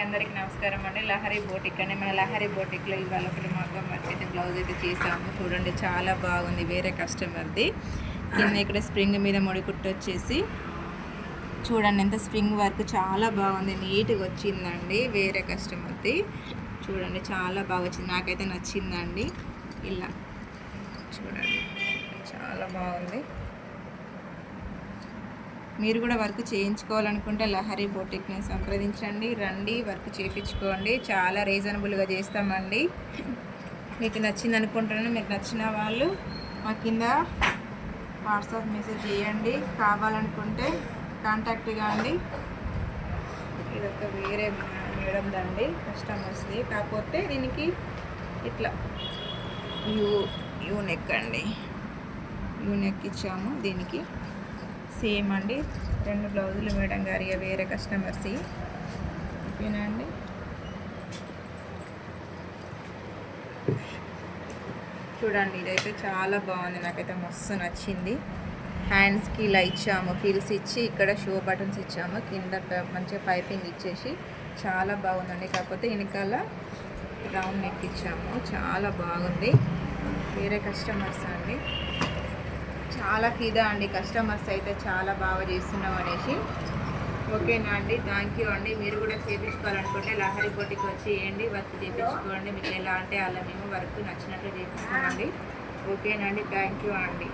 అందరికీ నమస్కారం అండి. లహరి బోటిక్ అండి. మన లహరి బోటిక్లో ఇవాళ ఒకటి మగ్గం వర్క్ అయితే బ్లౌజ్ అయితే చేసాము. చూడండి చాలా బాగుంది. వేరే కస్టమర్ది కింద ఇక్కడ స్ప్రింగ్ మీద ముడికుట్టు వచ్చేసి చూడండి ఎంత స్ప్రింగ్ వర్క్ చాలా బాగుంది. నీట్గా వచ్చిందండి. వేరే కస్టమర్ది చూడండి చాలా బాగా వచ్చింది. నాకైతే నచ్చిందండి. ఇలా చూడండి చాలా బాగుంది. మీరు కూడా వర్క్ చేయించుకోవాలనుకుంటే లహరి బోటిక్ని సంప్రదించండి. రండి వర్క్ చేయించుకోండి. చాలా రీజనబుల్గా చేస్తామండి. మీకు నచ్చింది అనుకుంటున్నాను. మీకు నచ్చిన వాళ్ళు మా కింద వాట్సాప్ మెసేజ్ చేయండి. కావాలనుకుంటే కాంటాక్ట్ కాండి. ఇదొక వేరే మేడందండి కస్టమర్స్ది. కాకపోతే దీనికి ఇట్లా యూ నెక్ అండి. యూ నెక్ ఇచ్చాము. దీనికి సేమ్ అండి. 2 బ్లౌజులు మేడం గారి వేరే కస్టమర్స్ ఓకేనా అండి. చూడండి ఇదైతే చాలా బాగుంది. నాకైతే మస్తు నచ్చింది. హ్యాండ్స్కి ఇలా ఇచ్చాము. ఫిల్స్ ఇచ్చి ఇక్కడ షో బటన్స్ ఇచ్చాము. కింద మంచిగా పైపింగ్ ఇచ్చేసి చాలా బాగుందండి. కాకపోతే వెనకాల రౌండ్ నెక్ ఇచ్చాము. చాలా బాగుంది. వేరే కస్టమర్స్ అండి. చాలా ఫిదా అండి. కస్టమర్స్ అయితే చాలా బాగా చేస్తున్నాం అనేసి. ఓకేనా అండి. థ్యాంక్ యూ అండి. మీరు కూడా చేయించుకోవాలనుకుంటే లహరి బోటికి వచ్చి వేయండి. వర్క్ చేయించుకోండి. మీకు ఎలా అంటే అలా మేము వర్క్ నచ్చినట్లు చేపిస్తామండి. ఓకేనా అండి. థ్యాంక్ యూ అండి.